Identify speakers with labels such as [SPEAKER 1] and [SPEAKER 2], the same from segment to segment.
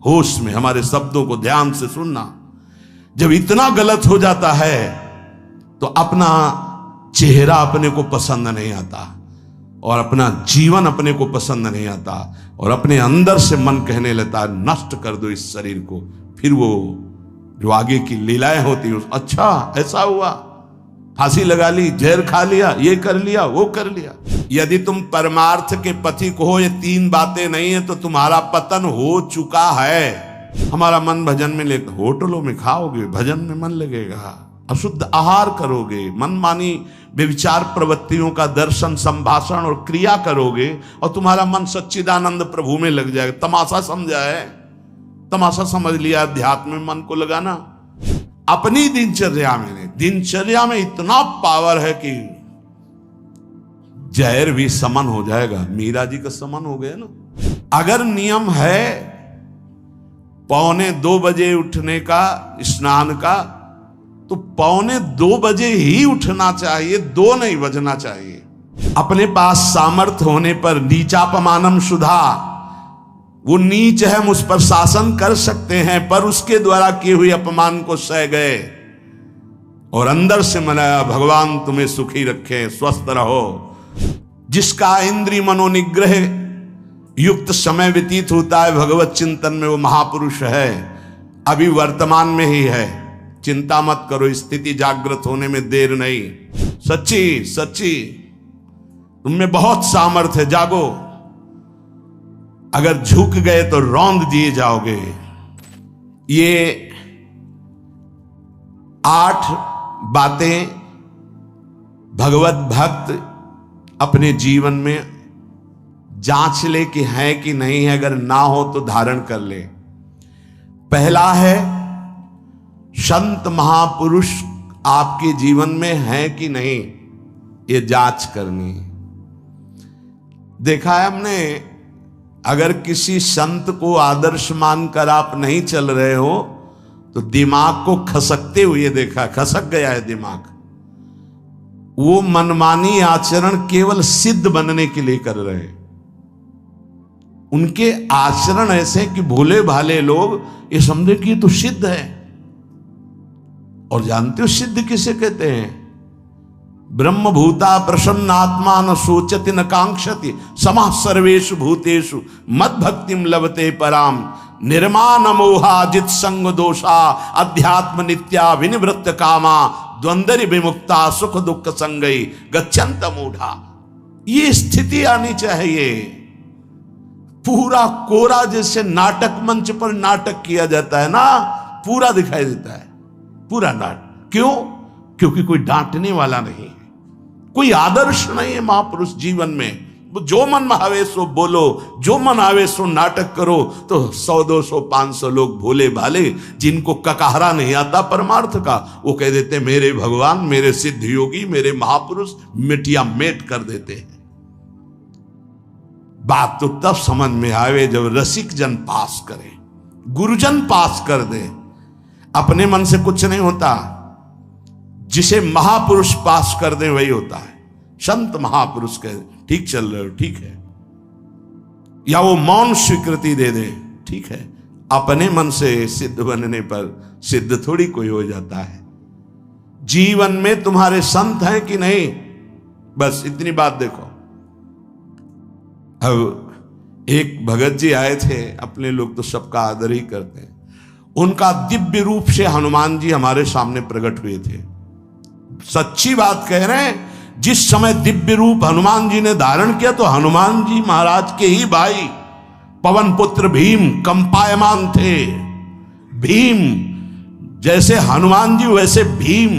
[SPEAKER 1] होश में हमारे शब्दों को ध्यान से सुनना। जब इतना गलत हो जाता है तो अपना चेहरा अपने को पसंद नहीं आता और अपना जीवन अपने को पसंद नहीं आता और अपने अंदर से मन कहने लगता है नष्ट कर दो इस शरीर को। फिर वो जो आगे की लीलाएं होती है, अच्छा ऐसा हुआ, फांसी लगा ली, जहर खा लिया, ये कर लिया, वो कर लिया। यदि तुम परमार्थ के पथिक हो, ये तीन बातें नहीं है तो तुम्हारा पतन हो चुका है। हमारा मन भजन में लेकर, होटलों में खाओगे, भजन में मन लगेगा, अशुद्ध आहार करोगे, मनमानी व्यभिचार प्रवृत्तियों का दर्शन, संभाषण और क्रिया करोगे और तुम्हारा मन सच्चिदानंद प्रभु में लग जाएगा। तमाशा समझा है, तमाशा समझ लिया अध्यात्म में मन को लगाना। अपनी दिनचर्या में इतना पावर है कि जहर भी समन हो जाएगा। मीरा जी का समन हो गया ना। अगर नियम है 1:45 बजे उठने का, स्नान का, तो 1:45 बजे ही उठना चाहिए, 2 नहीं बजना चाहिए। अपने पास सामर्थ्य होने पर नीचापमानम सुधा, वो नीच है, हम उस पर शासन कर सकते हैं, पर उसके द्वारा किए हुए अपमान को सह गए और अंदर से मनाया भगवान तुम्हें सुखी रखे, स्वस्थ रहो। जिसका इंद्रिय मनोनिग्रह युक्त समय व्यतीत होता है भगवत चिंतन में, वो महापुरुष है। अभी वर्तमान में ही है, चिंता मत करो, स्थिति जागृत होने में देर नहीं। सच्ची सच्ची तुम में बहुत सामर्थ्य है, जागो। अगर झुक गए तो रौंद दिए जाओगे। ये 8 बातें भगवत भक्त अपने जीवन में जांच ले कि है कि नहीं है, अगर ना हो तो धारण कर ले। पहला है, संत महापुरुष आपके जीवन में है कि नहीं, ये जांच करनी। देखा है हमने, अगर किसी संत को आदर्श मानकर आप नहीं चल रहे हो तो दिमाग को खसकते हुए देखा, खसक गया है दिमाग। वो मनमानी आचरण केवल सिद्ध बनने के लिए कर रहे हैं। उनके आचरण ऐसे कि भोले भाले लोग ये समझे कि ये तो सिद्ध है। और जानते हो सिद्ध किसे कहते हैं? ब्रह्म भूता प्रसन्नात्मा न सोचति न कांक्षति समः सर्वेषु भूतेषु मद भक्तिम लभते पराम निर्माण मोहाजित संग दोषा अध्यात्म नित्या विनिवृत्त कामा द्वंद्व विमुक्ता सुख दुख संगई गच्छन्त मूढ़ा। ये स्थिति आनी चाहिए। पूरा कोरा जैसे नाटक मंच पर नाटक किया जाता है ना, पूरा दिखाई देता है, पूरा नाटक। क्यों? क्योंकि कोई डांटने वाला नहीं है, कोई आदर्श नहीं है महापुरुष जीवन में। जो मन में आवे सो बोलो, जो मन आवे सो नाटक करो, तो 100 200 500 लोग भोले भाले जिनको ककहरा नहीं आता परमार्थ का, वो कह देते मेरे भगवान, मेरे सिद्ध योगी, मेरे महापुरुष, मिटिया मेट कर देते हैं। बात तो तब समझ में आवे जब रसिक जन पास करे, गुरुजन पास कर दे। अपने मन से कुछ नहीं होता, जिसे महापुरुष पास कर दे वही होता है। संत महापुरुष कहे ठीक चल रहे हो, ठीक है, या वो मौन स्वीकृति दे दे, ठीक है। अपने मन से सिद्ध बनने पर सिद्ध थोड़ी कोई हो जाता है। जीवन में तुम्हारे संत हैं कि नहीं, बस इतनी बात देखो। अब एक भगत जी आए थे, अपने लोग तो सबका आदर ही करते हैं। उनका दिव्य रूप से हनुमान जी हमारे सामने प्रकट हुए थे। सच्ची बात कह रहे हैं, जिस समय दिव्य रूप हनुमान जी ने धारण किया तो हनुमान जी महाराज के ही भाई पवन पुत्र भीम कंपायमान थे। भीम जैसे हनुमान जी वैसे भीम,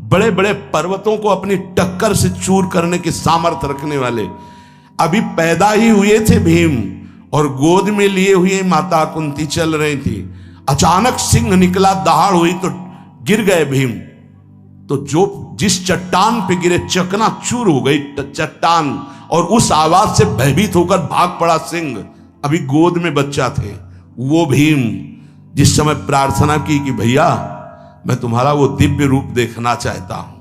[SPEAKER 1] बड़े बड़े पर्वतों को अपनी टक्कर से चूर करने के सामर्थ्य रखने वाले। अभी पैदा ही हुए थे भीम और गोद में लिए हुए माता कुंती चल रही थी। अचानक सिंह निकला, दहाड़ हुई तो गिर गए भीम। तो जो जिस चट्टान पे गिरे चकना चूर हो गई चट्टान, और उस आवाज से भयभीत होकर भाग पड़ा सिंह। अभी गोद में बच्चा थे। वो भीम जिस समय प्रार्थना की कि भैया मैं तुम्हारा वो दिव्य रूप देखना चाहता हूं,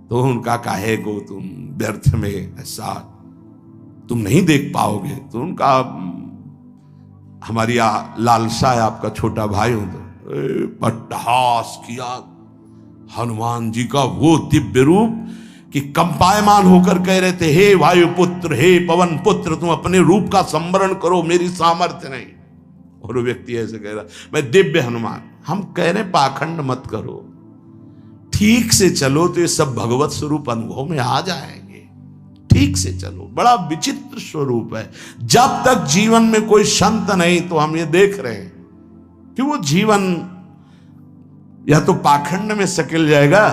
[SPEAKER 1] तो उनका काहे को तुम व्यर्थ में ऐसा तुम नहीं देख पाओगे। तो उनका हमारी लालसा है आपका छोटा भाई हो तो अट्टहास किया हनुमान जी का वो दिव्य रूप कि कंपायमान होकर कह रहे थे, हे वायुपुत्र, हे पवन पुत्र, तुम अपने रूप का संवरण करो, मेरी सामर्थ्य नहीं। और वो व्यक्ति ऐसे कह रहा, मैं दिव्य हनुमान। हम कह रहे पाखंड मत करो, ठीक से चलो तो ये सब भगवत स्वरूप अनुभव में आ जाएंगे। ठीक से चलो, बड़ा विचित्र स्वरूप है। जब तक जीवन में कोई संत नहीं तो हम ये देख रहे हैं कि वो जीवन या तो पाखंड में सकिल जाएगा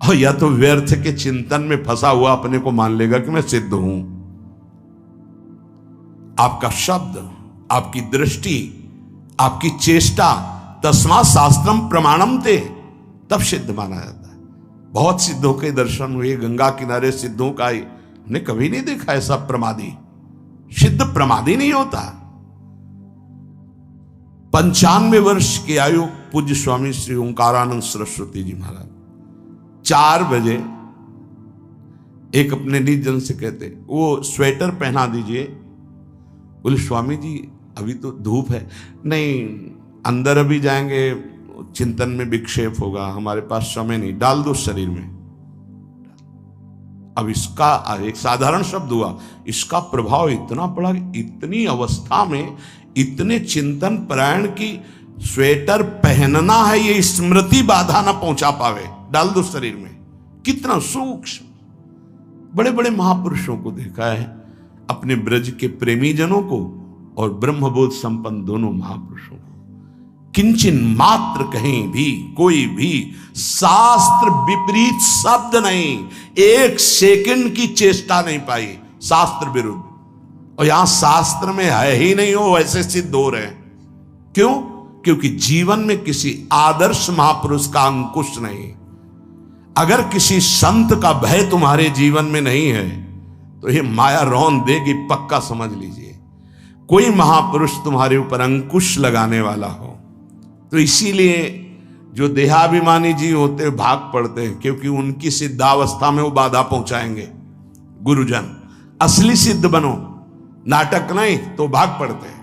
[SPEAKER 1] और या तो व्यर्थ के चिंतन में फंसा हुआ अपने को मान लेगा कि मैं सिद्ध हूं। आपका शब्द, आपकी दृष्टि, आपकी चेष्टा, तस्मात् शास्त्रम प्रमाणम ते, तब सिद्ध माना जाता है। बहुत सिद्धों के दर्शन हुए, गंगा किनारे सिद्धों का हमने कभी नहीं देखा ऐसा प्रमादी। सिद्ध प्रमादी नहीं होता। 95 वर्ष की आयु पूज्य स्वामी श्री ओंकारानंद सरस्वती जी महाराज 4 बजे एक अपने निज जन से कहते, वो स्वेटर पहना दीजिए। बोले स्वामी जी अभी तो धूप है। नहीं, अंदर अभी जाएंगे, चिंतन में विक्षेप होगा, हमारे पास समय नहीं, डाल दो शरीर में। अब इसका एक साधारण शब्द हुआ, इसका प्रभाव इतना पड़ा, इतनी अवस्था में इतने चिंतन परायण की स्वेटर पहनना है, ये स्मृति बाधा ना पहुंचा पावे, डाल दो शरीर में। कितना सूक्ष्म। बड़े बड़े महापुरुषों को देखा है, अपने ब्रज के प्रेमी जनों को और ब्रह्मबोध संपन्न दोनों महापुरुषों को, किंचन मात्र कहीं भी कोई भी शास्त्र विपरीत शब्द नहीं, 1 सेकंड की चेष्टा नहीं पाई शास्त्र विरुद्ध। और यहां शास्त्र में है ही नहीं, हो वैसे सिद्ध हो रहे हैं। क्यों? क्योंकि जीवन में किसी आदर्श महापुरुष का अंकुश नहीं। अगर किसी संत का भय तुम्हारे जीवन में नहीं है तो ये माया रौन देगी, पक्का समझ लीजिए। कोई महापुरुष तुम्हारे ऊपर अंकुश लगाने वाला हो तो इसीलिए जो देहाभिमानी जी होते भाग पड़ते हैं, क्योंकि उनकी सिद्धावस्था में वो बाधा पहुंचाएंगे। गुरुजन असली सिद्ध बनो, नाटक नहीं, तो भाग पड़ते हैं।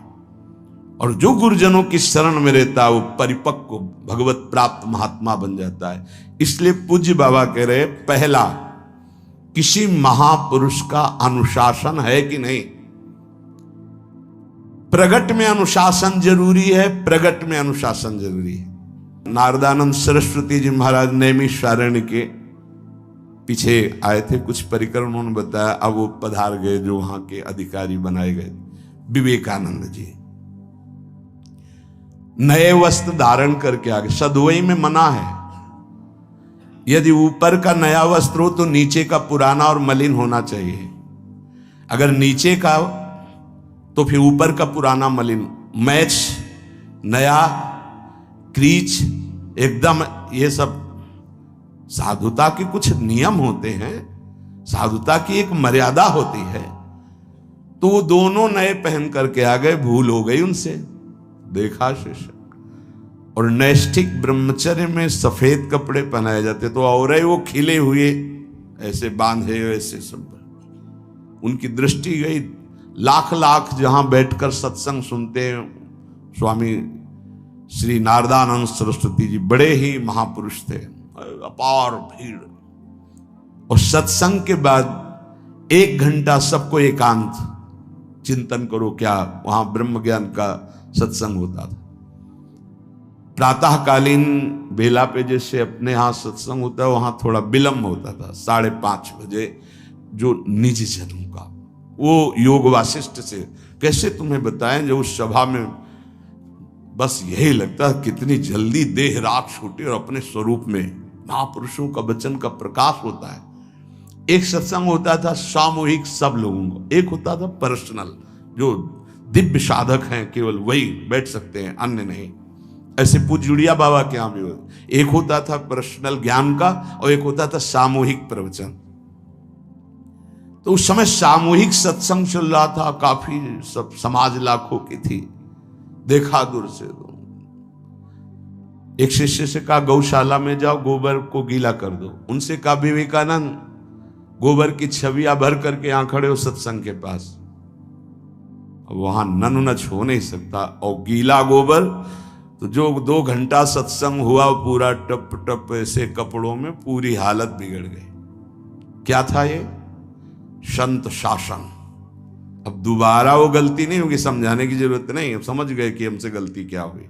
[SPEAKER 1] और जो गुरुजनों की शरण में रहता है वो परिपक्व भगवत प्राप्त महात्मा बन जाता है। इसलिए पूज्य बाबा कह रहे, पहला, किसी महापुरुष का अनुशासन है कि नहीं। प्रगट में अनुशासन जरूरी है, प्रगट में अनुशासन जरूरी है। नारदानंद सरस्वती जी महाराज नैमिषारण्य के पीछे आए थे, कुछ परिक्रम उन्होंने बताया। अब वो पधार गए जो वहां के अधिकारी बनाए गए, विवेकानंद जी। नए वस्त्र धारण करके आ गए। सदुवई में मना है, यदि ऊपर का नया वस्त्र हो तो नीचे का पुराना और मलिन होना चाहिए। अगर नीचे का तो फिर ऊपर का पुराना मलिन, मैच नया, क्रीच एकदम, ये सब साधुता के कुछ नियम होते हैं, साधुता की एक मर्यादा होती है। तो वो दोनों नए पहन करके आ गए, भूल हो गई उनसे, देखा शिष्य। और नैष्ठिक ब्रह्मचर्य में सफेद कपड़े पहनाए जाते, तो और वो खिले हुए ऐसे बांधे, ऐसे सब। उनकी दृष्टि गई, लाख लाख जहां बैठकर सत्संग सुनते हैं स्वामी श्री नारदानंद सरस्वती जी, बड़े ही महापुरुष थे, अपार भीड़। और सत्संग के बाद 1 घंटा सबको एकांत चिंतन करो, क्या वहां ब्रह्म ज्ञान का सत्संग होता था। प्रातःकालीन बेला पे जैसे अपने यहाँ सत्संग होता है, वहां थोड़ा विलंब होता था, 5:30 बजे। जो निज जनों का वो योग वासिष्ठ से कैसे तुम्हें बताएं, जो उस सभा में बस यही लगता है कितनी जल्दी देह राख छूटे और अपने स्वरूप में महापुरुषों का वचन का प्रकाश होता है। एक सत्संग होता था सामूहिक सब लोगों को, एक होता था पर्सनल, जो दिव्य साधक हैं केवल वही बैठ सकते हैं, अन्य नहीं। ऐसे पूज्य बाबा के यहाँ भी एक होता था पर्सनल ज्ञान का और एक होता था सामूहिक प्रवचन। तो उस समय सामूहिक सत्संग चल रहा था, काफी सब समाज लाखों की थी। देखा दूर से, एक शिष्य से कहा गौशाला में जाओ, गोबर को गीला कर दो। उनसे कहा विवेकानंद गोबर की छवियां भर करके यहां खड़े हो सत्संग के पास। वहां नच हो नहीं सकता। और गीला गोबर तो जो 2 घंटा सत्संग हुआ पूरा टप टप ऐसे कपड़ों में, पूरी हालत बिगड़ गई। क्या था ये? संत शासन। अब दोबारा वो गलती नहीं होगी, समझाने की जरूरत नहीं, अब समझ गए कि हमसे गलती क्या हुई।